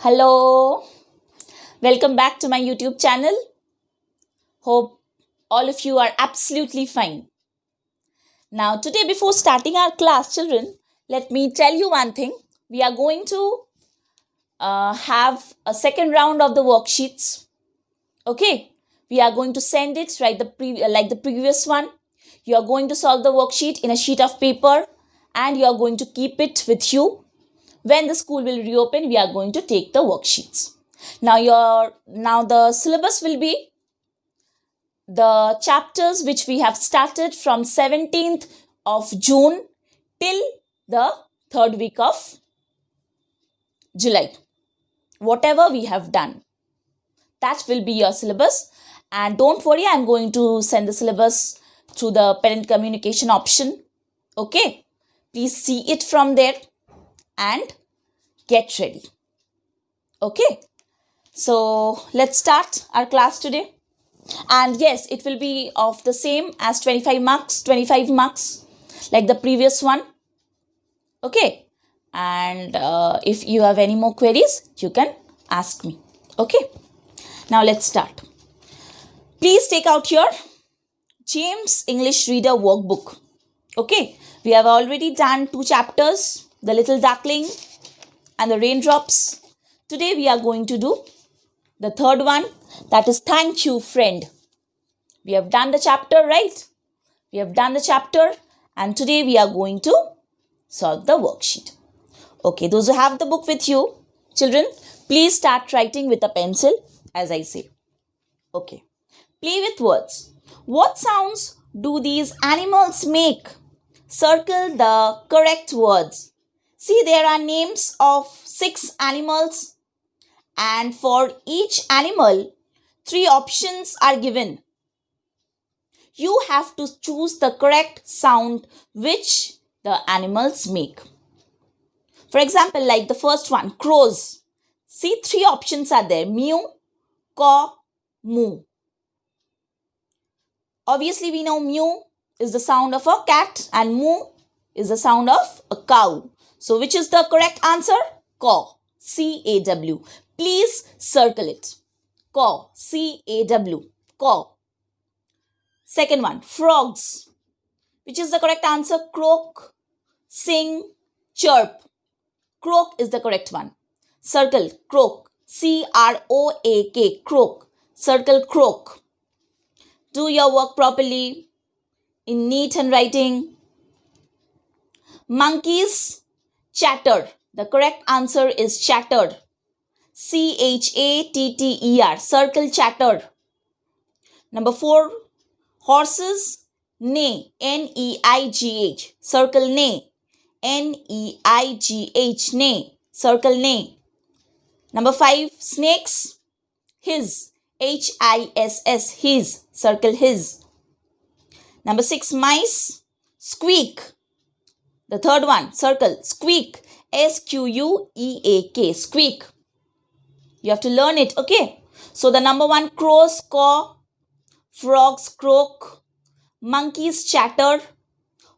Hello, welcome back to my YouTube channel. Hope all of you are absolutely fine. Now, today, before starting our class, children, let me tell you one thing. We are going to have a second round of the worksheets. Okay, we are going to send it like the previous one. You are going to solve the worksheet in a sheet of paper and you are going to keep it with you. When the school will reopen, we are going to take the worksheets. Now the syllabus will be the chapters which we have started from 17th of June till the third week of July. Whatever we have done, that will be your syllabus. And don't worry, I'm going to send the syllabus through the parent communication option. Okay, please see it from there and get ready. Okay, so let's start our class today. And yes, it will be of the same as 25 marks like the previous one. Okay, and if you have any more queries, you can ask me. Okay, now let's start. Please take out your James English Reader workbook. Okay, we have already done 2 chapters, The Little Duckling and The Raindrops. Today we are going to do the third one, that is Thank You Friend. We have done the chapter, right? We have done the chapter and today we are going to solve the worksheet. Okay, those who have the book with you, children, please start writing with a pencil as I say. Okay, play with words. What sounds do these animals make? Circle the correct words. See, there are names of 6 animals. And for each animal, 3 options are given. You have to choose the correct sound which the animals make. For example, like the first one, crows. See, 3 options are there. Mew, caw, moo. Obviously, we know mew is the sound of a cat and moo is the sound of a cow. So, which is the correct answer? Caw. C-A-W. Please circle it. Caw. C-A-W. Caw. Second one, frogs. Which is the correct answer? Croak, sing, chirp. Croak is the correct one. Circle, croak. C-R-O-A-K. Croak. Circle, croak. Do your work properly in neat handwriting. Monkeys chatter. The correct answer is chatter. C-H-A-T-T-E-R. Circle, chatter. Number 4, horses neigh. N-E-I-G-H. Circle, neigh. N-E-I-G-H. Neigh. Circle, neigh. Number 5, snakes hiss. H-I-S-S. Hiss. Circle, hiss. Number 6, mice squeak. The third one, circle, squeak. S-Q-U-E-A-K. Squeak. You have to learn it, okay? So the number 1, crows caw, frogs croak, monkeys chatter,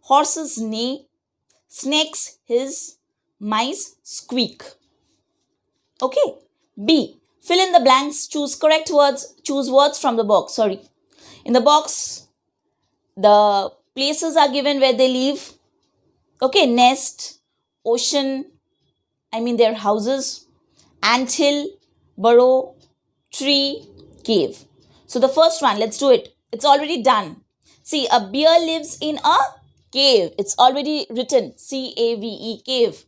horses neigh, snakes hiss, mice squeak. Okay. B, fill in the blanks, choose correct words, choose words from the box. In the box, the places are given where they live. Okay, nest, ocean, their houses, anthill, burrow, tree, cave. So the first one, let's do it. It's already done. See, a bear lives in a cave. It's already written. C-A-V-E, cave.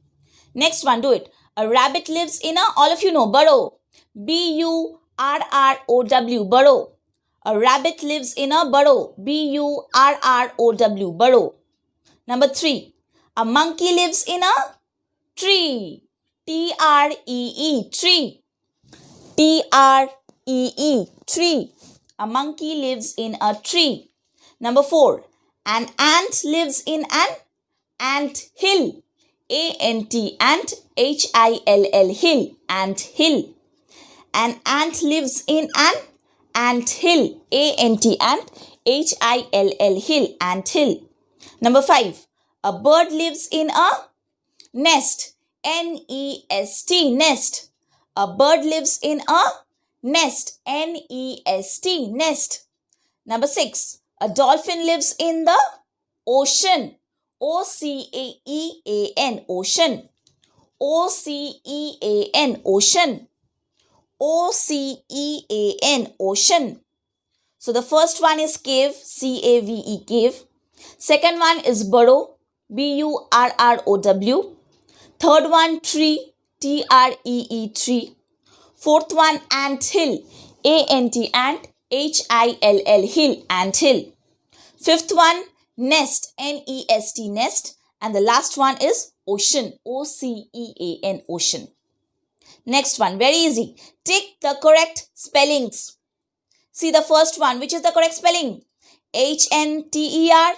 Next one, do it. A rabbit lives in a, all of you know, burrow. B-U-R-R-O-W, burrow. A rabbit lives in a burrow. B-U-R-R-O-W, burrow. Number 3. A monkey lives in a tree. T-R-E-E, tree. T-R-E-E, tree. A monkey lives in a tree. Number 4. An ant lives in an ant hill. A-N-T, ant, H-I-L-L, hill, ant hill. An ant lives in an ant hill. A-N-T, ant, H-I-L-L, hill, ant hill. Number 5. A bird lives in a nest. N-E-S-T, nest. A bird lives in a nest. N-E-S-T, nest. Number 6. A dolphin lives in the ocean. O-C-A-E-A-N, ocean. O-C-E-A-N, ocean. O-C-E-A-N, ocean. So the first one is cave, C-A-V-E, cave. Second one is burrow, B-U-R-R-O-W. Third one, tree, T-R-E-E, tree. Fourth one, ant hill, A-N-T, ant, H-I-L-L, hill, ant hill. Fifth one, nest, N-E-S-T, nest. And the last one is ocean, O-C-E-A-N, ocean. Next one, very easy. Tick the correct spellings. See the first one, which is the correct spelling? H-N-T-E-R,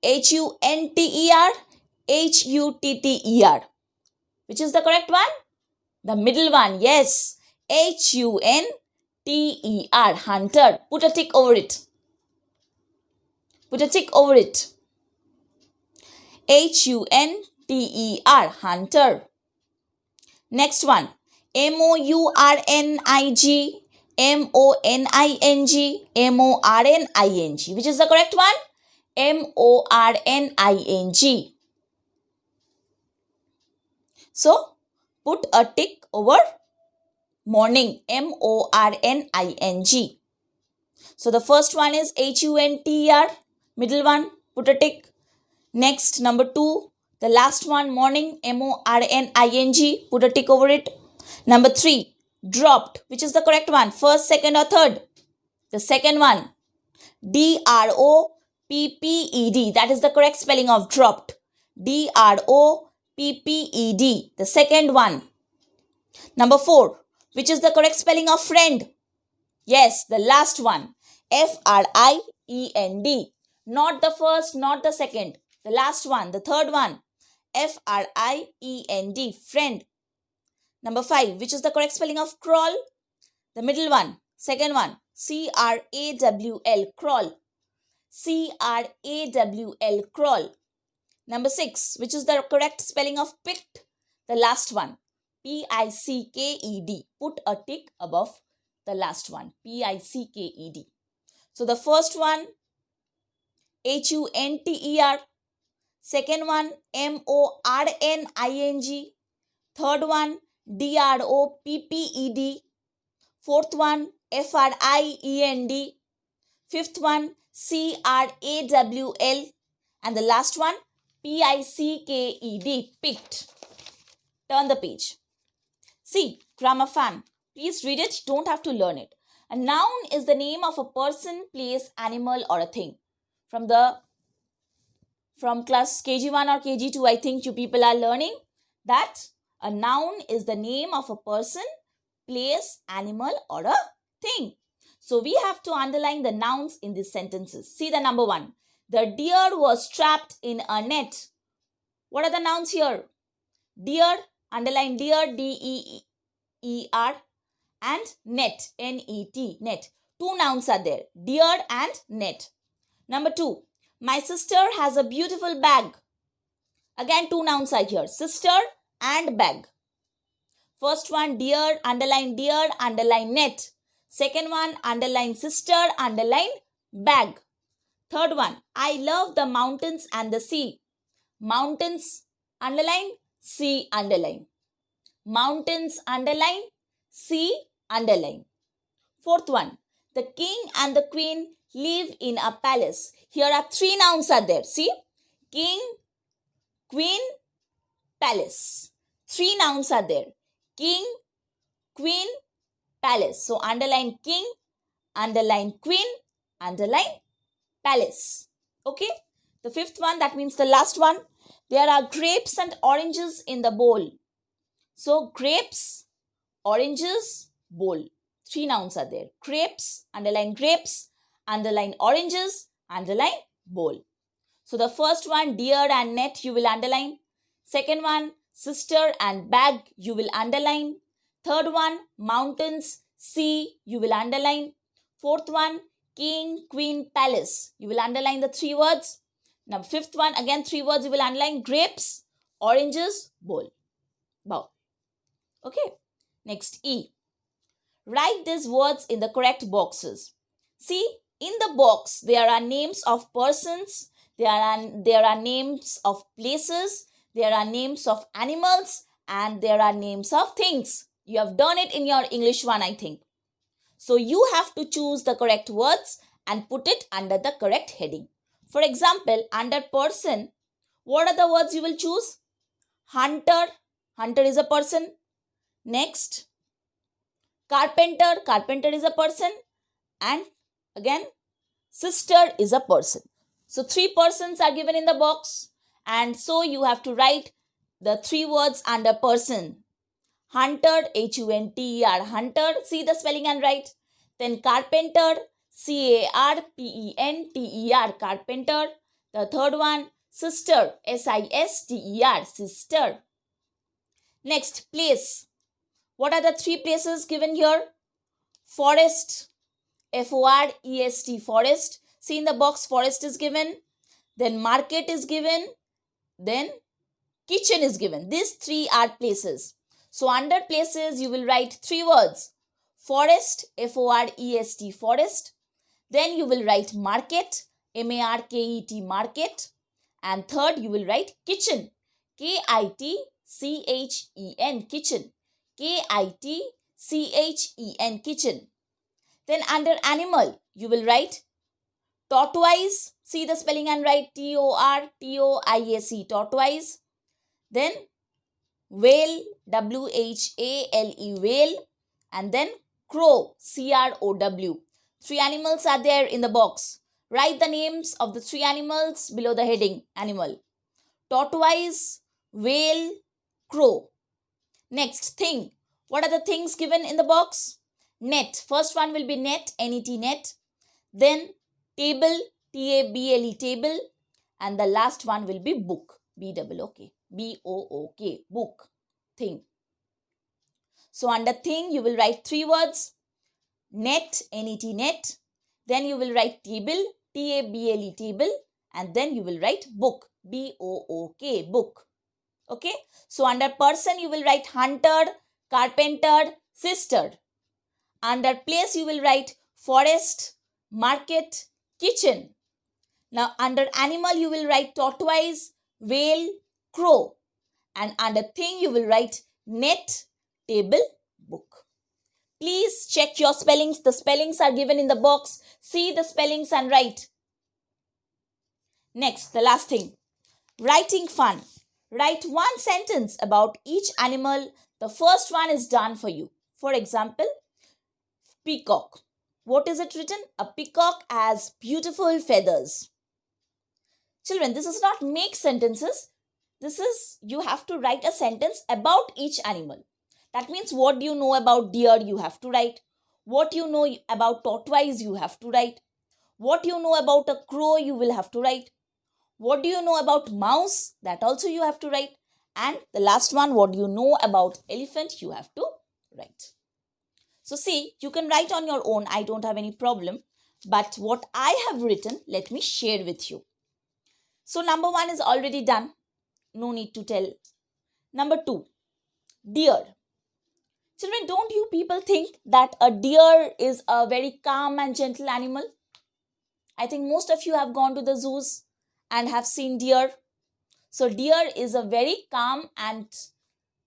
H-U-N-T-E-R, H-U-T-T-E-R. Which is the correct one? The middle one, yes. H-U-N-T-E-R, hunter. Put a tick over it. Put a tick over it. H-U-N-T-E-R, hunter. Next one, M-O-U-R-N-I-G, M-O-N-I-N-G, M-O-R-N-I-N-G. Which is the correct one? M-O-R-N-I-N-G. So, put a tick over morning, M-O-R-N-I-N-G. So, the first one is H-U-N-T-E-R, middle one, put a tick. Next, number 2, the last one, morning, M-O-R-N-I-N-G, put a tick over it. Number 3, dropped, which is the correct one, first, second or third? The second one, D-R-O-P-P-E-D, that is the correct spelling of dropped. D-R-O-P-P-E-D, the second one. Number 4, which is the correct spelling of friend? Yes, the last one, F-R-I-E-N-D, not the first, not the second, the last one, the third one, F-R-I-E-N-D, friend. Number 5, which is the correct spelling of crawl? The middle one, second one, C-R-A-W-L, crawl. C-R-A-W-L, crawl. Number 6, which is the correct spelling of picked? The last one, P-I-C-K-E-D. Put a tick above the last one, P-I-C-K-E-D. So the first one, H-U-N-T-E-R. Second one, M-O-R-N-I-N-G. Third one, D-R-O-P-P-E-D. Fourth one, F-R-I-E-N-D. Fifth one, C-R-A-W-L. And the last one, P-I-C-K-E-D, picked. Turn the page. See, grammar fan. Please read it, don't have to learn it. A noun is the name of a person, place, animal or a thing. From class KG1 or KG2, I think you people are learning that a noun is the name of a person, place, animal or a thing. So we have to underline the nouns in these sentences. See the number 1. The deer was trapped in a net. What are the nouns here? Deer, underline deer, D-E-E-R, and net, N-E-T, net. 2 nouns are there, deer and net. Number 2, my sister has a beautiful bag. Again 2 nouns are here, sister and bag. First one, deer, underline net. Second one, underline sister, underline bag. Third one, I love the mountains and the sea. Mountains, underline, sea, underline. Mountains, underline, sea, underline. Fourth one, the king and the queen live in a palace. Here are 3 nouns are there. See, king, queen, palace. 3 nouns are there. King, queen, palace. So underline king, underline queen, underline palace. Okay. The 5th one, that means the last one. There are grapes and oranges in the bowl. So grapes, oranges, bowl. 3 nouns are there. Grapes, underline oranges, underline bowl. So the first one, deer and net, you will underline. Second one, sister and bag, you will underline. Third one, mountains, sea, you will underline. Fourth one, king, queen, palace, you will underline the 3 words. Now 5th one, again 3 words you will underline. Grapes, oranges, bowl. Bow. Okay. Next, E. Write these words in the correct boxes. See, in the box, there are names of persons, there are names of places, there are names of animals, and there are names of things. You have done it in your English 1, I think. So you have to choose the correct words and put it under the correct heading. For example, under person, what are the words you will choose? Hunter, hunter is a person. Next, carpenter, carpenter is a person. And again, sister is a person. So 3 persons are given in the box, and so you have to write the 3 words under person. Hunter, Hunter, hunter, see the spelling and write. Then carpenter, Carpenter, carpenter. The third one, sister, Sister, sister. Next, place. What are the 3 places given here? Forest, Forest, forest. See in the box, forest is given. Then market is given. Then kitchen is given. These 3 are places. So under places, you will write 3 words. Forest, Forest, forest. Then you will write market, Market, market. And third, you will write kitchen, Kitchen, kitchen, Kitchen, kitchen. Then under animal, you will write tortoise. See the spelling and write Tortoise, tortoise. Then whale, Whale, whale. And then crow, Crow. 3 animals are there in the box. Write the names of the 3 animals below the heading animal. Tortoise, whale, crow. Next, thing. What are the things given in the box? Net. First one will be net, Net, net. Then table, Table, table. And the last one will be book, Book, book, thing. So under thing, you will write 3 words. Net, net. Then you will write table, Table, table. And then you will write book, Book, book. Okay. So under person, you will write hunter, carpenter, sister. Under place, you will write forest, market, kitchen. Now under animal, you will write tortoise, whale, crow. And under thing, you will write net, table, book. Please check your spellings. The spellings are given in the box. See the spellings and write. Next, the last thing. Writing fun. Write 1 sentence about each animal. The first one is done for you. For example, peacock. What is it written? A peacock has beautiful feathers. Children, this is not make sentences. This is, you have to write a sentence about each animal. That means what do you know about deer, you have to write. What you know about tortoise, you have to write. What you know about a crow, you will have to write. What do you know about mouse? That also you have to write. And the last one, what do you know about elephant? You have to write. So see, you can write on your own. I don't have any problem. But what I have written, let me share with you. So number 1 is already done. No need to tell. Number 2, deer. Children, don't you people think that a deer is a very calm and gentle animal? I think most of you have gone to the zoos and have seen deer. So deer is a very calm and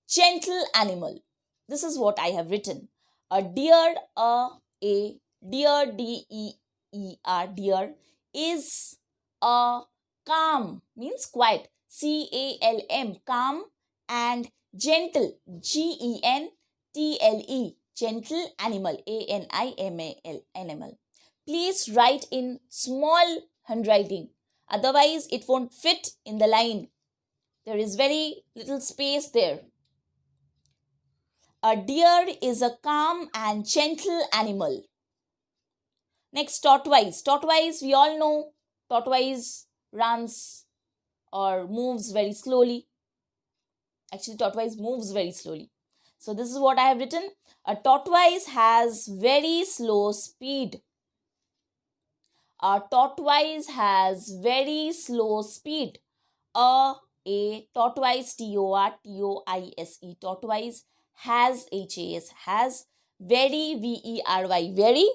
gentle animal. This is what I have written. A deer, deer, D-E-E-R, deer, is a calm, means quiet, C-A-L-M, calm, and gentle, G-E-N-T-L-E, gentle animal, A-N-I-M-A-L, animal. Please write in small handwriting. Otherwise, it won't fit in the line. There is very little space there. A deer is a calm and gentle animal. Next, tortoise. Tortoise, we all know, tortoise runs or moves very slowly. Actually, tortoise moves very slowly. So this is what I have written. A tortoise has very slow speed. A tortoise has very slow speed. A tortoise, Tortoise, tortoise has, H-A-S, has, very, V-E-R-Y, very,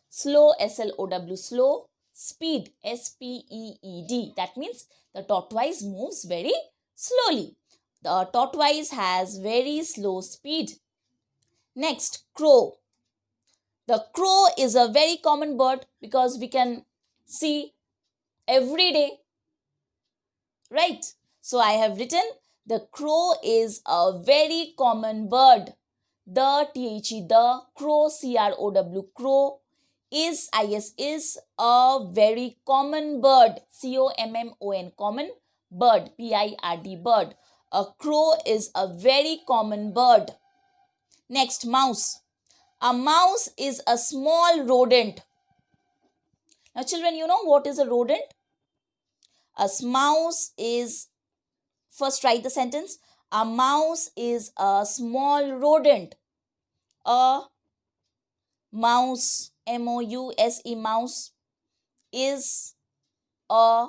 slow, S-L-O-W, slow, speed, S-P-E-E-D. That means the tortoise moves very slowly. The tortoise has very slow speed. Next, crow. The crow is a very common bird because we can see every day, right? So I have written the crow is a very common bird. The, T-H-E, the, crow, C-R-O-W, crow, is, I-S, is a very common bird. C-O-M-M-O-N, common bird, B-I-R-D, bird. A crow is a very common bird. Next, mouse. A mouse is a small rodent. Now children, you know what is a rodent? A mouse is, first write the sentence. A mouse is a small rodent. A mouse, M-O-U-S-E, mouse, is a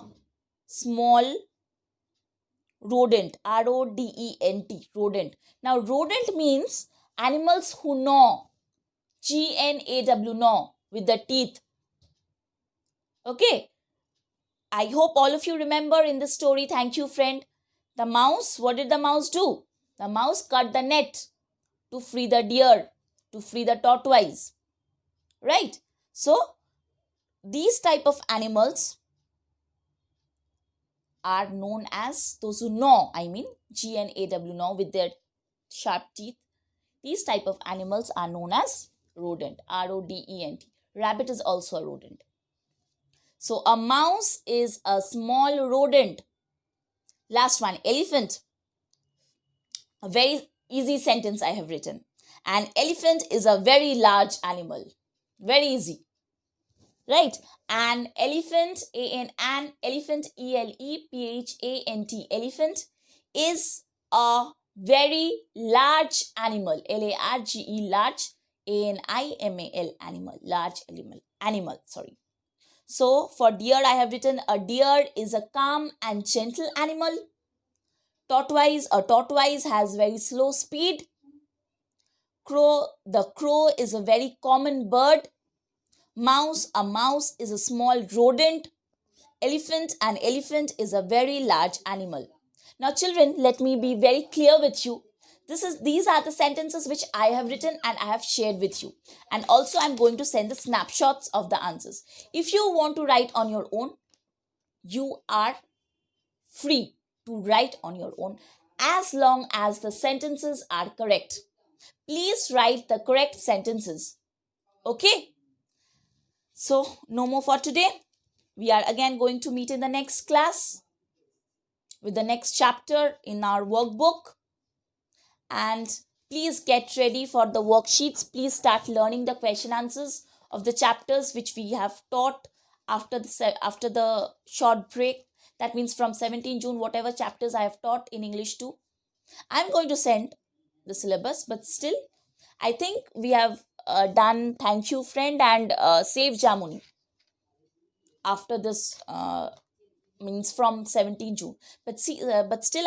small rodent, R-O-D-E-N-T, rodent. Now rodent means animals who gnaw, G-N-A-W, gnaw, with the teeth. Okay, I hope all of you remember in the story, thank you friend, the mouse, what did the mouse do? The mouse cut the net to free the deer, to free the tortoise, right? So these type of animals are known as, those who gnaw, I mean G-N-A-W, gnaw, with their sharp teeth. These type of animals are known as rodent, R-O-D-E-N-T. Rabbit is also a rodent. So a mouse is a small rodent. Last one, elephant. A very easy sentence I have written. An elephant is a very large animal. Very easy. Right? An elephant, an elephant, E-L-E-P-H-A-N-T, elephant, is a very large animal. L-A-R-G-E, large, A-N-I-M-A-L, animal, large animal, sorry. So for deer, I have written a deer is a calm and gentle animal. Tortoise, a tortoise has very slow speed. Crow, the crow is a very common bird. Mouse, a mouse is a small rodent. Elephant, an elephant is a very large animal. Now children, let me be very clear with you. These are the sentences which I have written and I have shared with you. And also I'm going to send the snapshots of the answers. If you want to write on your own, you are free to write on your own as long as the sentences are correct. Please write the correct sentences. Okay? So no more for today. We are again going to meet in the next class with the next chapter in our workbook. And please get ready for the worksheets. Please start learning the question answers of the chapters which we have taught after the short break. That means from 17 June, whatever chapters I have taught in English 2. I'm going to send the syllabus, but still, I think we have done Thank You Friend and Save Jamuni after this means from 17 June. But still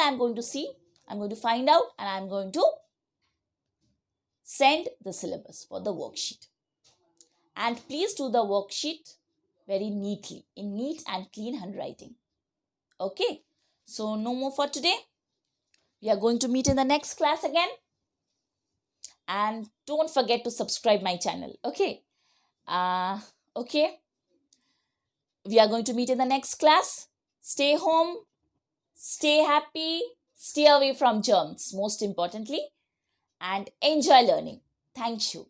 I'm going to find out and I'm going to send the syllabus for the worksheet. And please do the worksheet very neatly, in neat and clean handwriting. Okay, so no more for today. We are going to meet in the next class again. And don't forget to subscribe my channel. Okay. Okay. We are going to meet in the next class. Stay home. Stay happy. Stay away from germs, most importantly. And enjoy learning. Thank you.